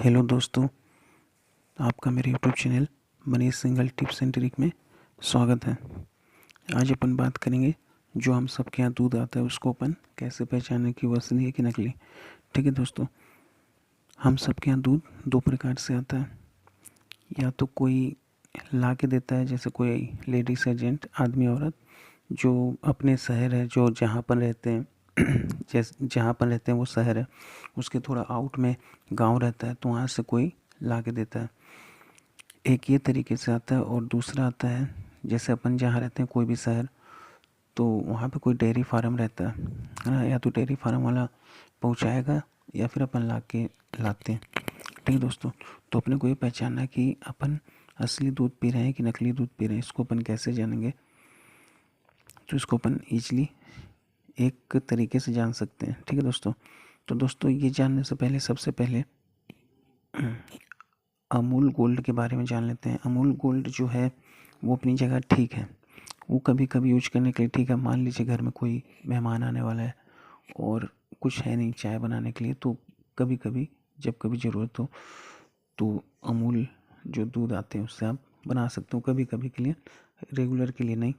Hello दोस्तों, आपका मेरे YouTube channel Manish single tips and trick में स्वागत है। आज अपन बात करेंगे जो हम सबके यहाँ दूध आता है उसको अपन कैसे पहचानें कि वो असली है कि नकली। ठीक है दोस्तों, हम सबके यहाँ दूध दो प्रकार से आता है। या तो कोई ला के देता है, जैसे कोई लेडीज एजेंट, आदमी औरत जो अपने शहर है, जो जहाँ पर रहते हैं जहाँ पर रहते हैं वो शहर है, उसके थोड़ा आउट में गांव रहता है, तो वहाँ से कोई ला के देता है। एक ये तरीके से आता है। और दूसरा आता है, जैसे अपन जहाँ रहते हैं कोई भी शहर, तो वहाँ पे कोई डेयरी फार्म रहता है ना, या तो डेयरी फार्म वाला पहुँचाएगा या फिर अपन ला के लाते हैं। ठीक है दोस्तों, तो अपने को ये पहचानना है कि अपन असली दूध पी रहे हैं कि नकली दूध पी रहे हैं। इसको अपन कैसे जानेंगे? तो इसको अपन ईजिली एक तरीके से जान सकते हैं। ठीक है दोस्तों, तो दोस्तों ये जानने से पहले सबसे पहले अमूल गोल्ड के बारे में जान लेते हैं। अमूल गोल्ड जो है वो अपनी जगह ठीक है, वो कभी कभी यूज करने के लिए ठीक है। मान लीजिए घर में कोई मेहमान आने वाला है और कुछ है नहीं चाय बनाने के लिए, तो कभी कभी जब कभी ज़रूरत हो तो अमूल जो दूध आते हैं उससे आप बना सकते हो, कभी कभी के लिए, रेगुलर के लिए नहीं।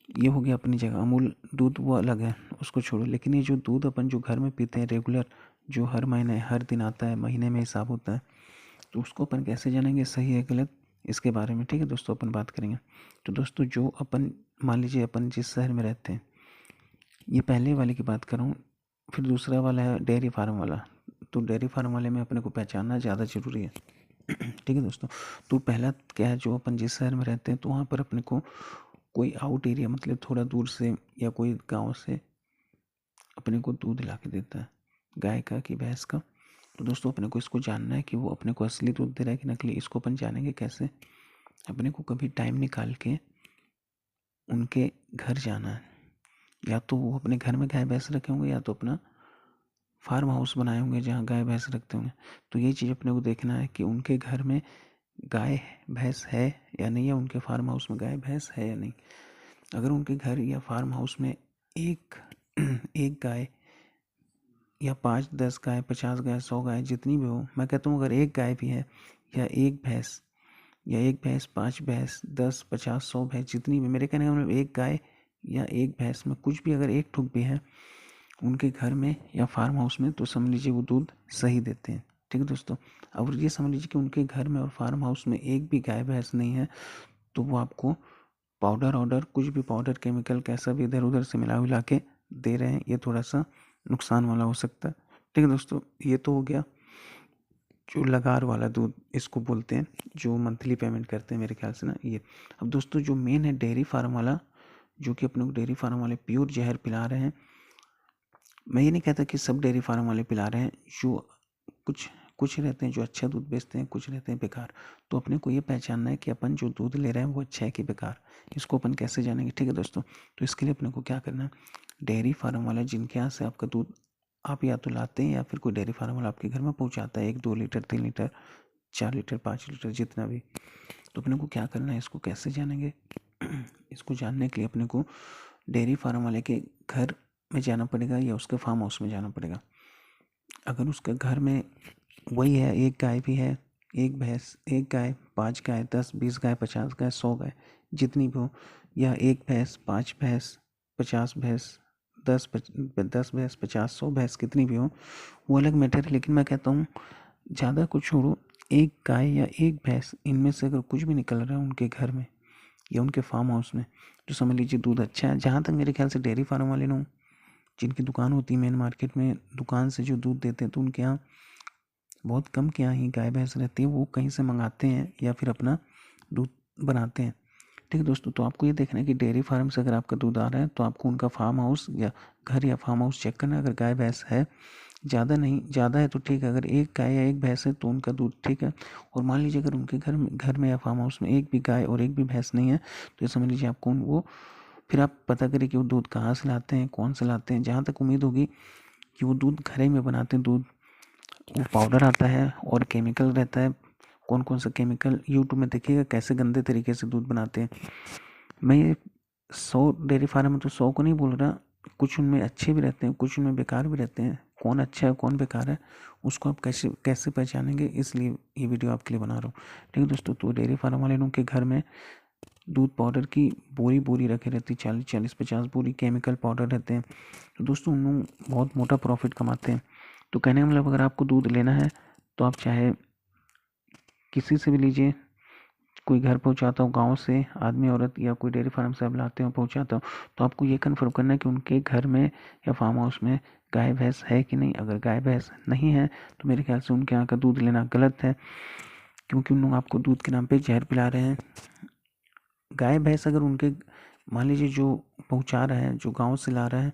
ये हो गया अपनी जगह, अमूल दूध वो अलग है, उसको छोड़ो। लेकिन ये जो दूध अपन जो घर में पीते हैं रेगुलर, जो हर महीने हर दिन आता है, महीने में हिसाब होता है, तो उसको अपन कैसे जानेंगे सही है गलत, इसके बारे में ठीक है दोस्तों अपन बात करेंगे। तो दोस्तों जो अपन, मान लीजिए अपन जिस शहर में रहते हैं, ये पहले वाले की बात कर रहा हूँ, फिर दूसरा वाला है डेयरी फार्म वाला। तो डेयरी फार्म वाले में अपने को पहचानना ज़्यादा ज़रूरी है। ठीक है दोस्तों, तो पहला क्या है, जो अपन जिस शहर में रहते हैं तो वहाँ पर अपने को कोई आउट एरिया, मतलब थोड़ा दूर से या कोई गांव से अपने को दूध ला के देता है, गाय का कि भैंस का। तो दोस्तों अपने को इसको जानना है कि वो अपने को असली दूध दे रहा है कि नकली। इसको अपन जानेंगे कैसे? अपने को कभी टाइम निकाल के उनके घर जाना है। या तो वो अपने घर में गाय भैंस रखे होंगे, या तो अपना फार्म हाउस बनाए होंगे जहाँ गाय भैंस रखते होंगे। तो ये चीज़ अपने को देखना है कि उनके घर में गाय भैंस है या नहीं, या उनके फार्म हाउस में गाय भैंस है या नहीं। अगर उनके घर या फार्म हाउस में एक एक गाय या 5-10 गाय, 50 गाय, 100 गाय, जितनी भी हो, मैं कहता हूँ अगर एक गाय भी है या एक भैंस, या एक भैंस, 5 भैंस, 10, 50, 100 भैंस, जितनी भी, मेरे कहने का मतलब एक गाय या एक भैंस में कुछ भी अगर एक ठुक भी है उनके घर में या फार्म हाउस में, तो समझ लीजिए वो दूध सही देते हैं। ठीक है दोस्तों, और ये समझ लीजिए कि उनके घर में और फार्म हाउस में एक भी गाय भैंस नहीं है, तो वो आपको पाउडर कुछ भी पाउडर, केमिकल कैसा भी इधर उधर से मिला के दे रहे हैं, ये थोड़ा सा नुकसान वाला हो सकता है। ठीक है दोस्तों, ये तो हो गया जो लगार वाला दूध, इसको बोलते हैं, जो मंथली पेमेंट करते हैं मेरे ख्याल से ना ये। अब दोस्तों जो मेन है डेयरी फार्म वाला, जो कि अपने को डेयरी फार्म वाले प्योर जहर पिला रहे हैं। मैं ये नहीं कहता कि सब डेयरी फार्म वाले पिला रहे हैं, जो कुछ कुछ रहते हैं जो अच्छा दूध बेचते हैं, कुछ रहते हैं बेकार। तो अपने को ये पहचानना है कि अपन जो दूध ले रहे हैं वो अच्छा है कि बेकार। इसको अपन कैसे जानेंगे? ठीक है दोस्तों, तो इसके लिए अपने को क्या करना है, डेयरी फार्म वाला जिनके यहाँ से आपका दूध आप या तो लाते हैं या फिर कोई डेयरी फार्म वाला आपके घर में पहुँचाता है, 1-2 लीटर, 3 लीटर, 4 लीटर, 5 लीटर, जितना भी। तो अपने को क्या करना है, इसको कैसे जानेंगे? इसको जानने के लिए अपने को डेयरी फार्म वाले के घर में जाना पड़ेगा या उसके फार्म हाउस में जाना पड़ेगा। अगर उसके घर में वही है, एक गाय भी है, एक भैंस, एक गाय, 5 गाय, 10, 20 गाय, 50 गाय, 100 गाय, जितनी भी हो, या एक भैंस, 5 भैंस, 50 भैंस, 10 भैंस, 50, 100 भैंस, कितनी भी हो, वो अलग मैटर है। लेकिन मैं कहता हूँ ज़्यादा कुछ छोड़ो, एक गाय या एक भैंस, इनमें से अगर कुछ भी निकल रहा है उनके घर में या उनके फार्म हाउस में, तो समझ लीजिए दूध अच्छा है। जहाँ तक मेरे ख्याल से डेयरी फार्म वाले लोग, जिनकी दुकान होती है मेन मार्केट में, दुकान से जो दूध देते हैं, तो उनके यहाँ बहुत कम के यहाँ ही गाय भैंस रहती है, वो कहीं से मंगाते हैं या फिर अपना दूध बनाते हैं। ठीक है दोस्तों, तो आपको ये देखना है कि डेयरी फार्म से अगर आपका दूध आ रहा है तो आपको उनका फार्म हाउस या घर या फार्म हाउस चेक करना है। अगर गाय भैंस है, ज़्यादा नहीं, ज़्यादा है तो ठीक है, अगर एक गाय या एक भैंस है तो उनका दूध ठीक है। और मान लीजिए अगर उनके घर में या फार्म हाउस में एक भी गाय और एक भी भैंस नहीं है, तो ये समझ लीजिए आपको वो, फिर आप पता करें कि वो दूध कहाँ से लाते हैं, कौन से लाते हैं। जहाँ तक उम्मीद होगी कि वो दूध घर ही में बनाते हैं, दूध वो पाउडर आता है और केमिकल रहता है। कौन कौन सा केमिकल, यूट्यूब में देखिएगा कैसे गंदे तरीके से दूध बनाते हैं। मैं ये 100 डेयरी फार्म में तो 100 को नहीं बोल रहा, कुछ उनमें अच्छे भी रहते हैं, कुछ उनमें बेकार भी रहते हैं, कौन अच्छा है कौन बेकार है उसको आप कैसे कैसे पहचानेंगे, इसलिए ये वीडियो आपके लिए बना रहा हूँ। ठीक है दोस्तों, तो डेयरी फार्म वाले लोगों के घर में दूध पाउडर की बोरी बोरी रखे रहती, 40-50 बोरी केमिकल पाउडर रहते हैं। तो दोस्तों उन लोग बहुत मोटा प्रॉफिट कमाते हैं। तो कहने का मतलब, अगर आपको दूध लेना है तो आप चाहे किसी से भी लीजिए, कोई घर पहुंचाता हो गांव से आदमी औरत, या कोई डेयरी फार्म से आप लाते हो पहुंचाता हो, तो आपको ये कन्फर्म करना है कि उनके घर में या फार्म हाउस में गाय भैंस है कि नहीं। अगर गाय भैंस नहीं है तो मेरे ख्याल से उनके यहाँ का दूध लेना गलत है, क्योंकि उन लोग आपको दूध के नाम पे जहर पिला रहे हैं। गाय भैंस अगर उनके, मान लीजिए जो पहुंचा रहा है, जो गांव से ला रहा है,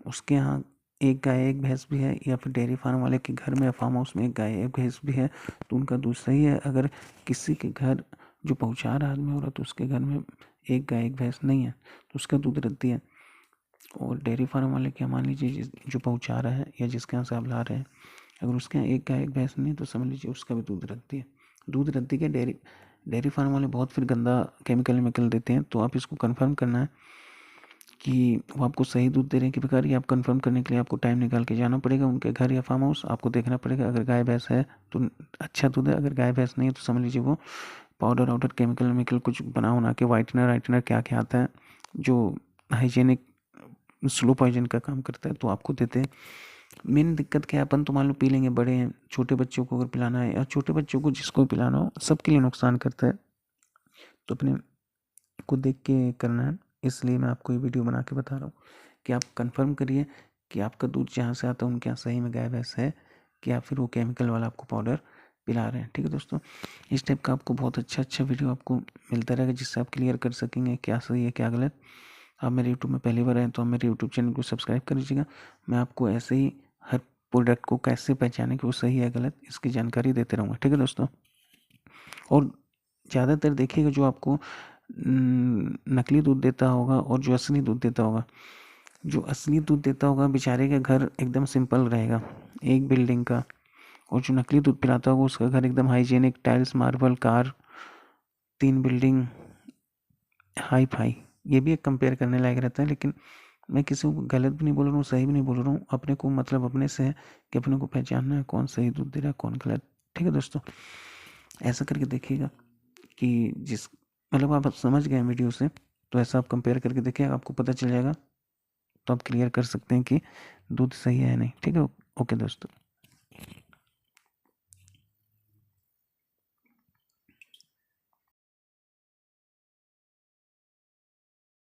उसके यहाँ एक गाय एक भैंस भी है, या फिर डेयरी फार्म वाले के घर में या फार्म हाउस में एक गाय एक भैंस भी है, तो उनका दूध सही है। अगर किसी के घर जो पहुंचा रहा आदमी हो रहा तो उसके घर में एक गाय एक भैंस नहीं है तो उसका दूध रद्दी है। और डेयरी फार्म वाले क्या, मान लीजिए जो पहुंचा रहा है या जिसके यहाँ से आप ला रहे हैं, अगर उसके यहाँ एक गाय एक भैंस नहीं है तो समझ लीजिए उसका भी दूध रद्दी है। दूध रद्दी के डेयरी फार्म वाले बहुत फिर गंदा केमिकल वेमिकल देते हैं। तो आप इसको कंफर्म करना है कि वो आपको सही दूध दे रहे हैं कि बेकार। ये आप कंफर्म करने के लिए आपको टाइम निकाल के जाना पड़ेगा उनके घर या फार्म हाउस। आपको देखना पड़ेगा, अगर गाय भैंस है तो अच्छा दूध है, अगर गाय भैंस नहीं है तो समझ लीजिए वो पाउडर वाउडर केमिकल वेमिकल कुछ बना के, वाइटनर वाइटनर क्या क्या आता है जो हाइजेनिक स्लो पॉइजन का काम करता है, तो आपको देते हैं। मेन दिक्कत क्या है, अपन तो मान लो पी लेंगे, बड़े हैं, छोटे बच्चों को अगर पिलाना है, या छोटे बच्चों को जिसको भी पिलाना हो, सबके लिए नुकसान करता है। तो अपने को देख के करना है, इसलिए मैं आपको ये वीडियो बना के बता रहा हूँ कि आप कंफर्म करिए कि आपका दूध जहाँ से आता है उनके यहाँ सही में गाय भैंस है, कि या फिर वो केमिकल वाला आपको पाउडर पिला रहे हैं। ठीक है दोस्तों, इस टाइप का आपको बहुत अच्छा वीडियो आपको मिलता रहेगा, जिससे आप क्लियर कर सकेंगे क्या सही है क्या गलत। आप मेरे यूट्यूब में पहली बार आए तो आप मेरे यूट्यूब चैनल को सब्सक्राइब कर लीजिएगा। मैं आपको ऐसे ही हर प्रोडक्ट को कैसे पहचाने कि वो सही है गलत, इसकी जानकारी देते रहूँगा। ठीक है दोस्तों, और ज़्यादातर देखिएगा जो आपको नकली दूध देता होगा और जो असली दूध देता होगा, जो असली दूध देता होगा बेचारे का घर एकदम सिंपल रहेगा, एक बिल्डिंग का। और जो नकली दूध पिलाता होगा उसका घर एकदम hygienic, tiles marble car, 3 building, hi fi. ये भी एक कंपेयर करने लायक रहता है। लेकिन मैं किसी को गलत भी नहीं बोल रहा हूँ, सही भी नहीं बोल रहा हूँ। अपने को मतलब अपने से है कि अपने को पहचानना है कौन सही दूध दे रहा है कौन गलत। ठीक है दोस्तों, ऐसा करके देखिएगा कि जिस मतलब आप समझ गए वीडियो से, तो ऐसा आप कंपेयर करके देखिए, आपको पता चल जाएगा। तो आप क्लियर कर सकते हैं कि दूध सही है या नहीं। ठीक है, ओके दोस्तों।